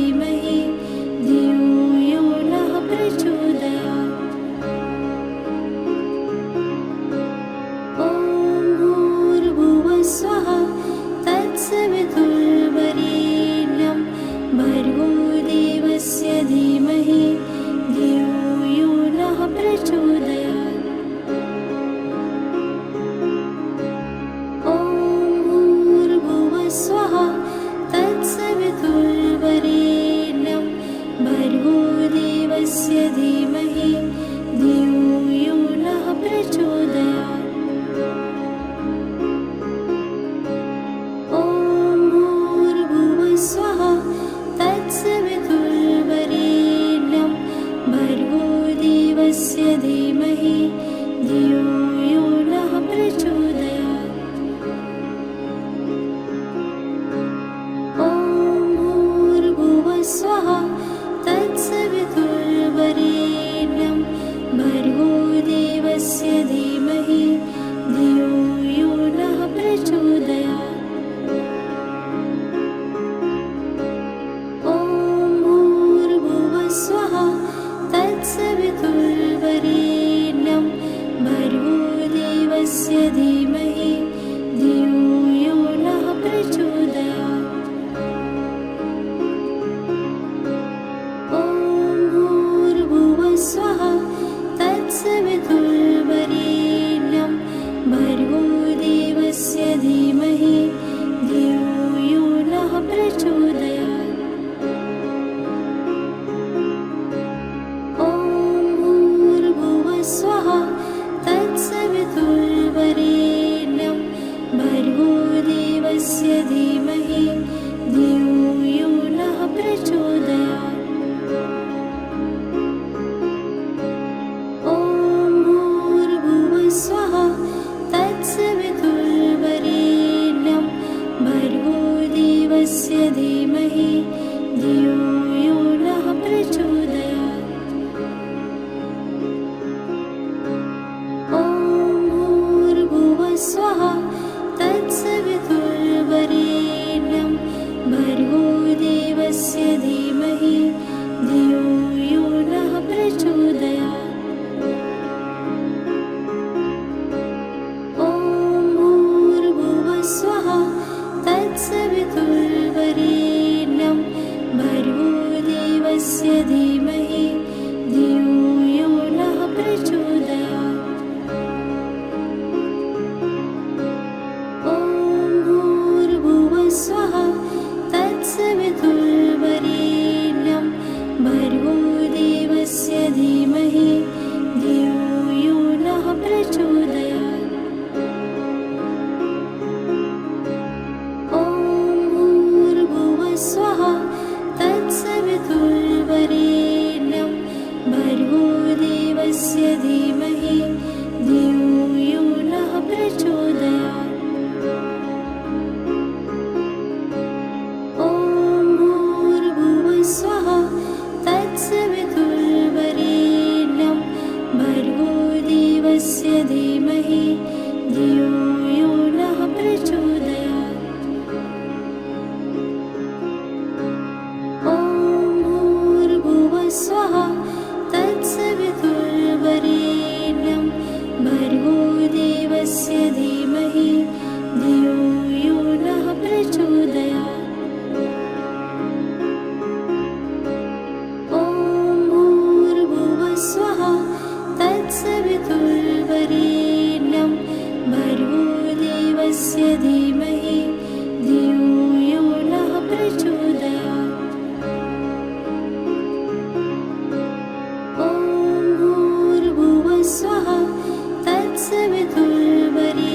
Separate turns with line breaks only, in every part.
धीमहि धियो यो नः प्रचोदयात्। ॐ भूर्भुवः स्वः तत्सवितुर्वरेण्यं भर्गो देवस्य धीमहि धियो यो नः प्रचोदयात्। ॐ भूर्भुवः स्वः तत्सवितुर्वरेण्यं भर्गो देवस्य धीमहि धियो यो नः प्रचोदयात्। ॐ भूर्भुवः स्वः तत्सवितुर्वरेण्यं भर्गो देवस्य धीमहि धियो यो नः प्रचोदयात्। ॐ भूर्भुवः स्वः तत्सवितुर्वरेण्यं भर्गो देवस्य धीमहि धियो यो नः प्रचोदयात्। ॐ भूर्भुवः स्वः तत्सवितुर्वरेण्यं भर्गो देवस्य धीमहि धियो यो नः प्रचोदयात्। ॐ भूर्भुवः स्वः तत्सवितुर्वरेण्यं भर्गो देवस्य धीमहि धियो यो नः प्रचोदयात्। ॐ भूर्भुवः स्वः तत्सवितुर्वरेण्यं भर्गो देवस्य धीमहि धियो यो नः प्रचोदयात्। ॐ भूर्भुवः स्वः तत्सवितुर्वरेण्यं भर्गो देवस्य धीमहि धियो यो नः प्रचोदयात्। ॐ भूर्भुवः स्वः तत्सवितुर्वरेण्यं भर्गो देवस्य धीमहि धियो यो नः प्रचोदयात्। ॐ भूर्भुवः स्वः तत्सवितुर्वरेण्यं भर्गो देवस्य धीमहि धियो यो नः प्रचोदयात्। ॐ भूर्भुवः स्वः तत्सवितुर्वरेण्यं भर्गो देवस्य धीमहि धियो यो नः प्रचोदयात्। ॐ भूर्भुवः स्वः तत्सवितुर्वरेण्यं भर्गो देवस्य धीमहि धियो यो नः प्रचोदयात्। ॐ भूर्भुवः स्वः तत्सवितुर्वरेण्यं भर्गो देवस्य धीमहि धियो यो नः प्रचोदयात्। ॐ भूर्भुवः स्वः तत्सवितुर्वरेण्यं भर्गो देवस्य धीमहि धियो यो नः प्रचोदयात्। ॐ भूर्भुवः स्वः तत्सवितुर्वरेण्यं भर्गो देवस्य धीमहि धियो यो नः प्रचोदयात्। ॐ भूर्भुवः स्वः तत्सवितुर्वरेण्यं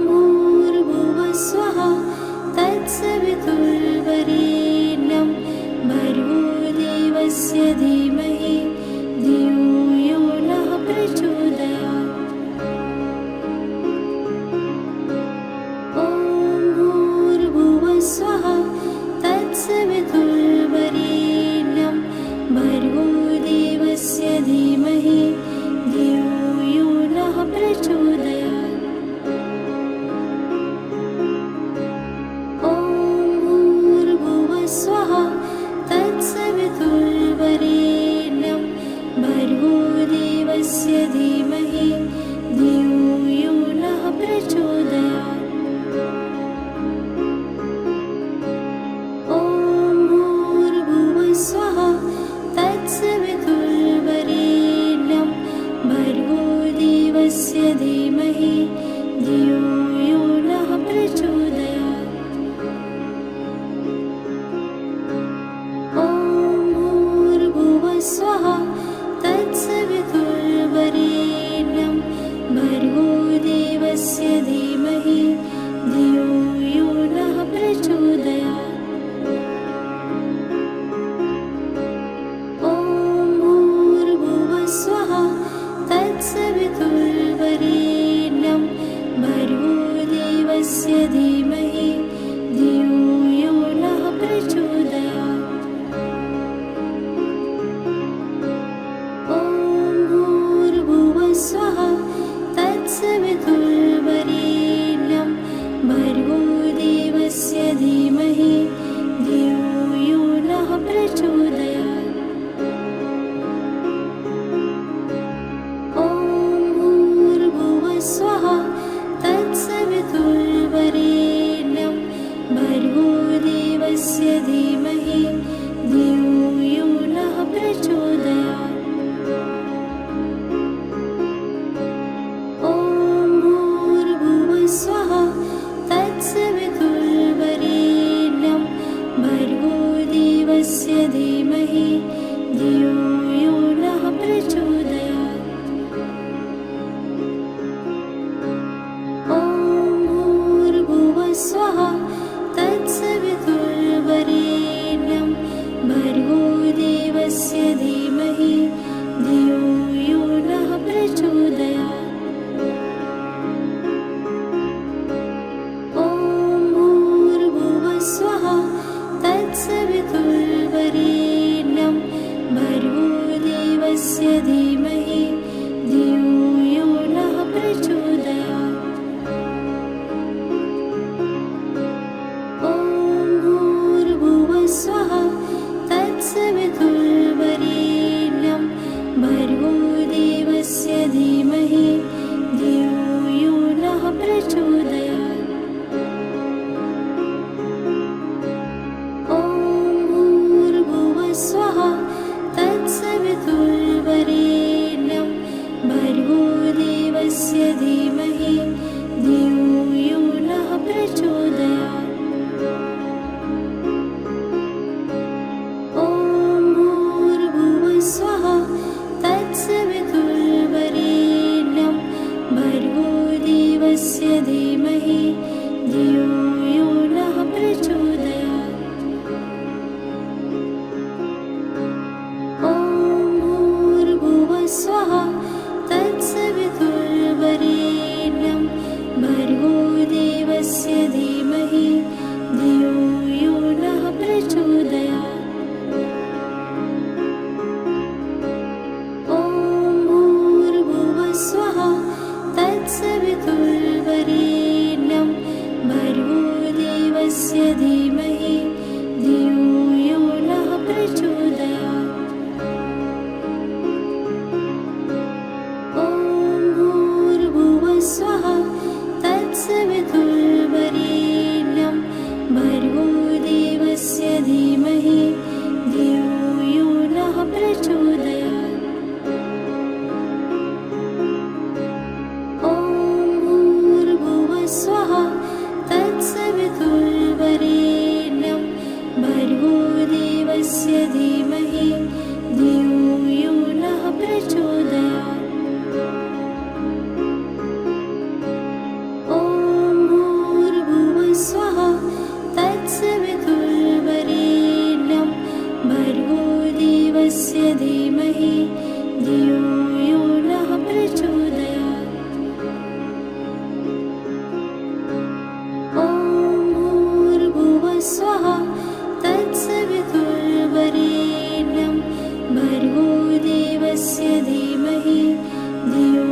भूर्भुवस्वः तत्सवितुर्वरेण्यं भर्गो देवस्य धीमहि धियो यो नः प्रचोदयात्। ॐ भूर्भुवस्वः तत्सवितुर्वरेण्यं भर्गो देवस्य धीमहि धियो यो नः प्रचोदयात्। स्वः तत्सवितुर्वरेण्यं भर्गो देवस्य धीमहि धियो यो नः प्रचोदयात्। ॐ भूर्भुवस्वः तत्सवितुर्वरेण्यं भर्गो देवस्य धीमहि धियो यो नः प्रचोदयात्। स्वः तत्सवितुर्वरेण्यं भर्गो देवस्य धीमहि धियो यो नः प्रचोदयात्। ॐ भूर्भुवस्वः तत्सवितुर्वरेण्यं भर्गो देवस्य धीमहि धियो यो नः प्रचोदयात्। स्वः तत्सवितुर्वरेण्यं भर्गो देवस्य धीमहि धियो यो नः प्रचोदयात्। ॐ भूर्भुवस्वः तत्सवितुर्वरेण्यं भर्गो देवस्य धीमहि धियो यो नः प्रचोदयात्। स्वः तत्सवितुर्वरेण्यं भर्गो देवस्य धीमहि धियो यो नः प्रचोदयात्। ॐ भूर्भुवस्वः तत्सवितुर्वरेण्यं भर्गो देवस्य धीमहि धियो यो नः प्रचोदयात्। स्वः तत्सवितुर्वरेण्यं भर्गो देवस्य धीमहि धियो यो नः प्रचोदयात्। ॐ भूर्भुवस्वः तत्सवितुर्वरेण्यं भर्गो देवस्य धीमहि धियो यो नः प्रचोदयात्। स्वः तत्सवितुर्वरेण्यं देवस्य धीमहि धियो यो नः प्रचोदयात्। ॐ भूर्भुवः स्वः तत्सवितुर्वरेण्यं भर्गो देवस्य धीमहि धियो यो नः प्रचोदयात्। ॐ भूर्भुवः स्वः तत्सवितुर्वरेण्यं भर्गो देवस्य धीमहि धियो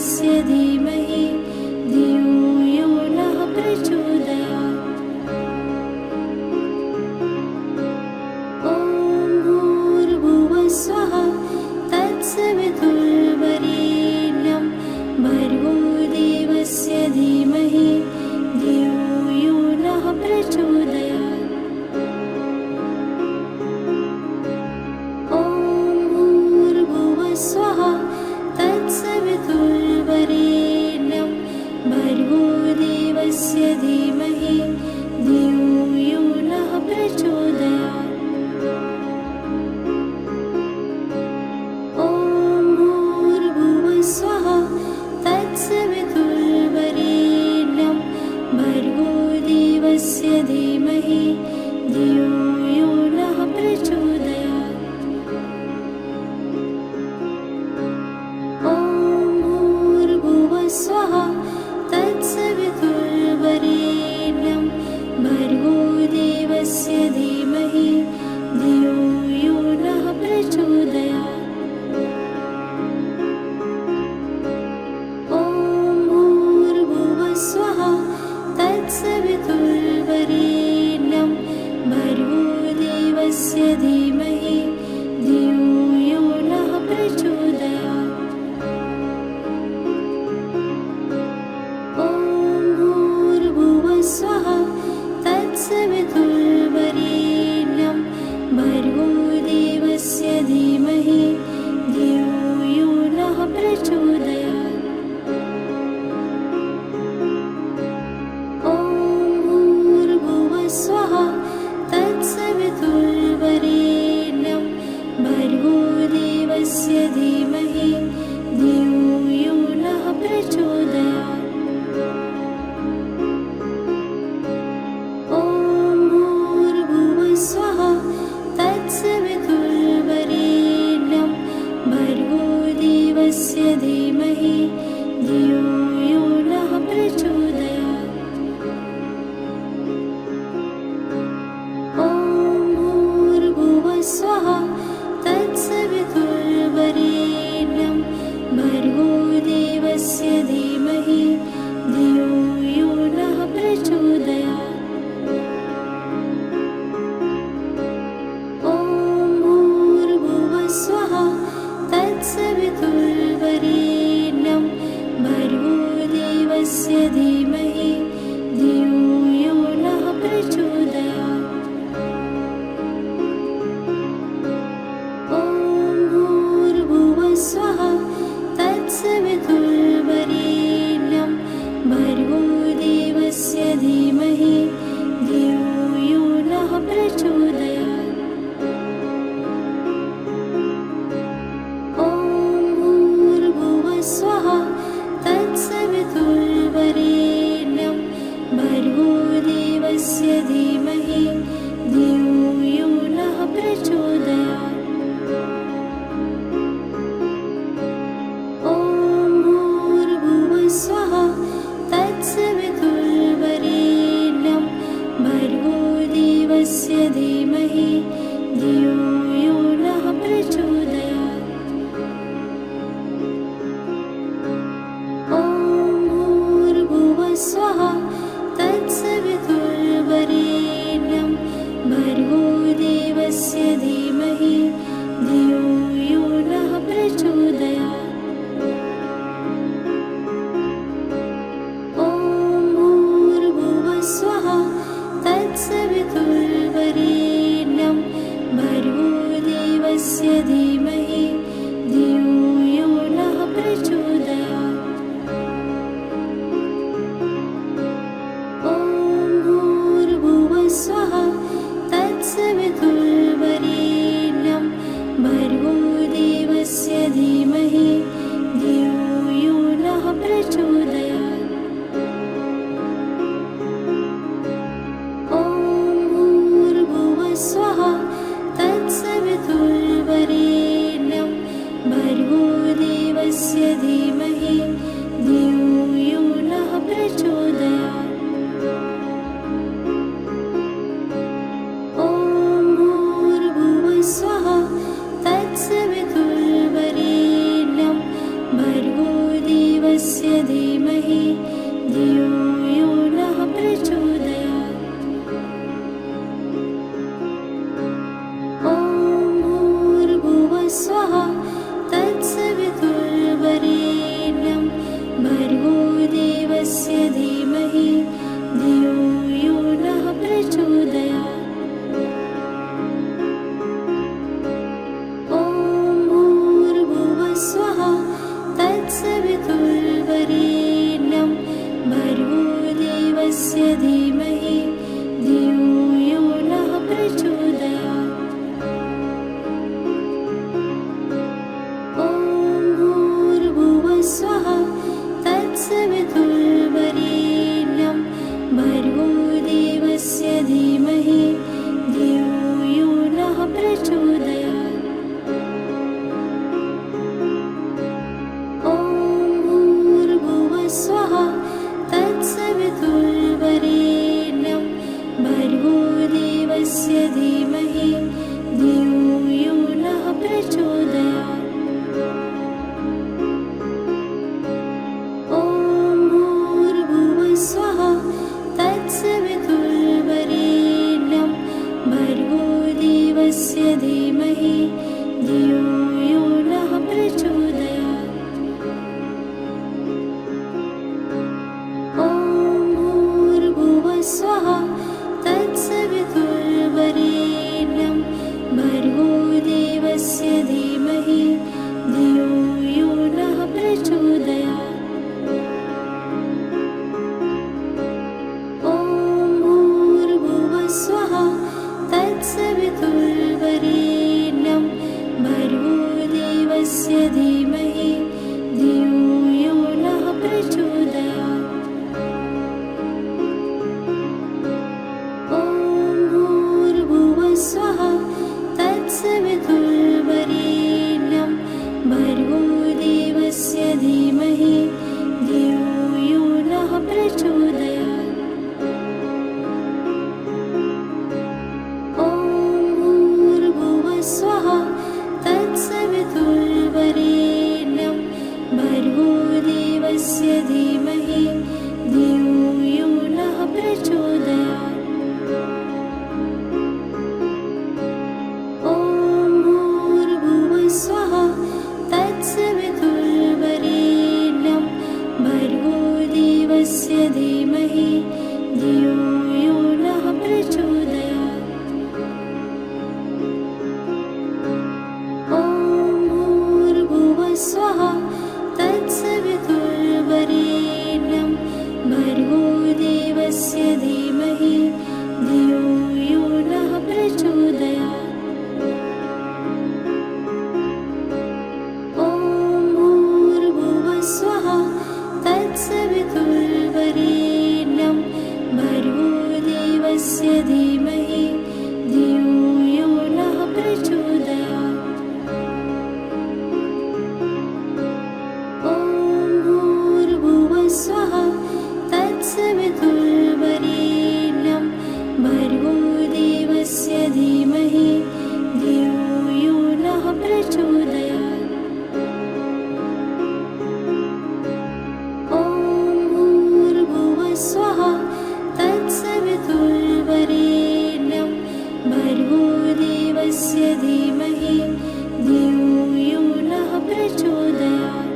भर्गोदेवस्य धीमहि धियो यो नः प्रचोदयात्। ॐ भूर्भुवस्वः तत्सवितुर्वरेण्यं भर्गोदेवस्य धीमहि धियो यो नः प्रचोदयात्। ॐ भूर्भुवस्वः तत्सवितुर्वरेण्यं भर्गोदेवस्य धीमहि धियो यो नः प्रचोदयात्। ॐ भूर्भुवस्वः तत्सवितुर्वरेण्यं भर्गोदेवस्य धीमहि धियो यो नः प्रचोदयात्। ॐ भूर्भुवस्वः तत्सवितुर्वरेण्यं भर्गोदेवस्य धीमहि धियो यो नः प्रचोदयात्। ॐ भूर्भुवस्वः तत्सवितुर्वरेण्यं भर्गोदेवस्य धीमहि धियो यो नः प्रचोदयात्। ॐ भूर्भुवस्वः तत्सवितुर्वरेण्यं भर्गोदेवस्य धीमहि धियो यो नः प्रचोदयात्। ॐ भूर्भुवस्वः तत्सवितुर्वरेण्यं भर्गोदेवस्य धीमहि धियो यो नः प्रचोदयात्। ॐ भूर्भुवस्वः तत्सवितुर्वरेण्यं भर्गोदेवस्य धीमहि धियो यो नः प्रचोदयात्। ॐ भूर्भुवस्वः तत्सवितुर्वरेण्यं भर्गोदेवस्य धीमहि धियो यो नः प्रचोदयात्। ॐ भूर्भुवस्वः तत्सवितुर्वरेण्यं भर्गो देवस्य धीमहि धियो यो नः प्रचोदयात्। ॐ भूर्भुवः स्वः तत्सवितुर्वरेण्यं भर्गो देवस्य धीमहि धियो यो नः प्रचोदयात्। ॐ भूर्भुवः स्वः तत्सवितुर्वरेण्यं भर्गो देवस्य धीमहि धियो यो नः प्रचोदयात्। ॐ भूर्भुवः स्वः तत्सवितुर्वरेण्यं भर्गो देवस्य धीमहि धियो यो नः प्रचोदयात्। ॐ भूर्भुवः स्वः तत्सवितुर्वरेण्यं भर्गो देवस्य धीमहि धियो यो नः प्रचोदयात्। ॐ भूर्भुवः स्वः तत्सवितुर्वरेण्यं भर्गो देवस्य धीमहि धियो यो नः प्रचोदयात्। ॐ भूर्भुवः स्वः तत्सवितुर्वरेण्यं भर्गो देवस्य धीमहि धियो यो नः प्रचोदयात्। ॐ भूर्भुवः स्वः तत्सवितुर्वरेण्यं भर्गो देवस्य धीमहि धियो यो नः प्रचोदयात्। ॐ भूर्भुवः स्वः तत्सवितुर्वरेण्यं भर्गो देवस्य धीमहि धियो यो नः प्रचोदयात्। ॐ भूर्भुवः स्वः तत्सवितुर्वरेण्यं भर्गो देवस्य धीमहि धियो यो नः प्रचोदयात्। ॐ भूर्भुवः स्वः तत्सवितुर्वरेण्यं भर्गो देवस्य धीमहि धियो यो नः प्रचोदयात्। ॐ भूर्भुवः स्वः तत्सवितुर्वरेण्यं भर्गो देवस्य धीमहि धियो यो नः प्रचोदयात्। ॐ भूर्भुवः स्वः तत्सवितुर्वरेण्यं भर्गो देवस्य धीमहि धियो यो नः प्रचोदयात्। ॐ भूर्भुवः स्वः तत्सवितुर्वरेण्यं भर्गो देवस्य धीमहि धियो यो नः प्रचोदयात्। ॐ भूर्भुवः स्वः तत्सवितुर्वरेण्यं भर्गो देवस्य धीमहि धियो यो नः प्रचोदयात्।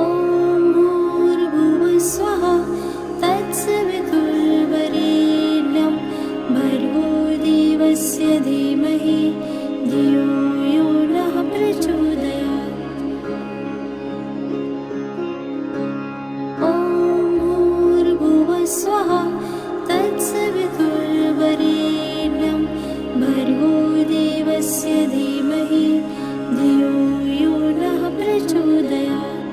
ॐ भूर्भुवः स्वः तत्सवितुर्वरेण्यं भर्गो देवस्य धीमहि धियो यो नः प्रचोदयात्। ॐ भूर्भुवः स्वः तत्सवितुर्वरेण्यं भर्गो देवस्य धीमहि धियो यो नः प्रचोदयात्।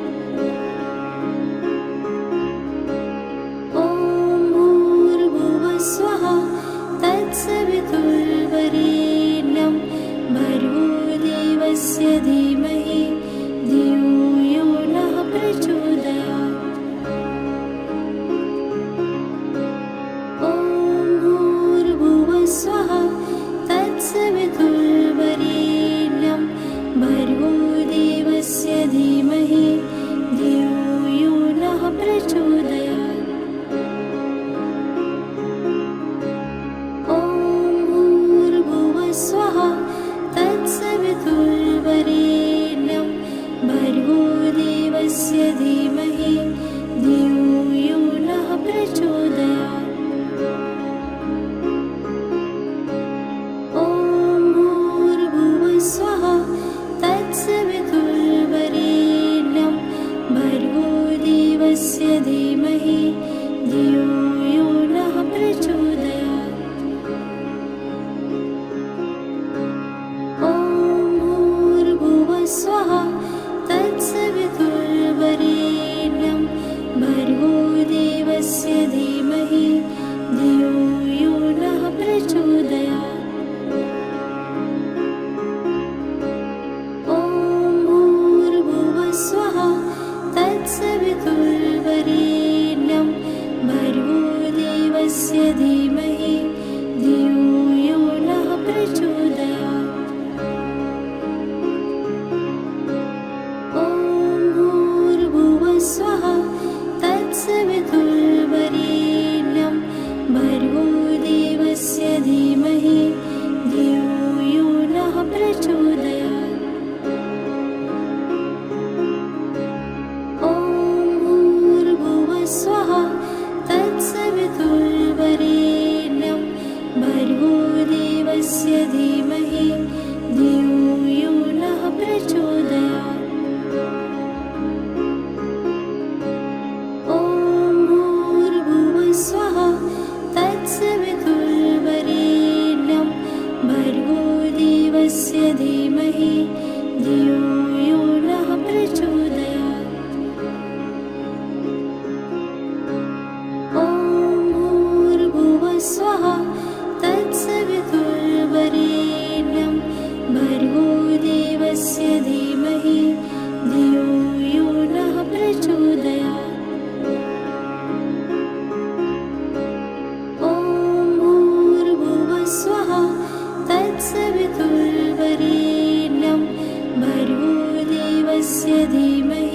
ॐ भूर्भुवः स्वः तत्सवितुर्वरेण्यं भर्गो देवस्य धीमहि धियो यो नः प्रचोदयात्। ॐ भूर्भुवः स्वः तत्सवितुर्वरेण्यं भर्गो देवस्य देवस्य धीमहि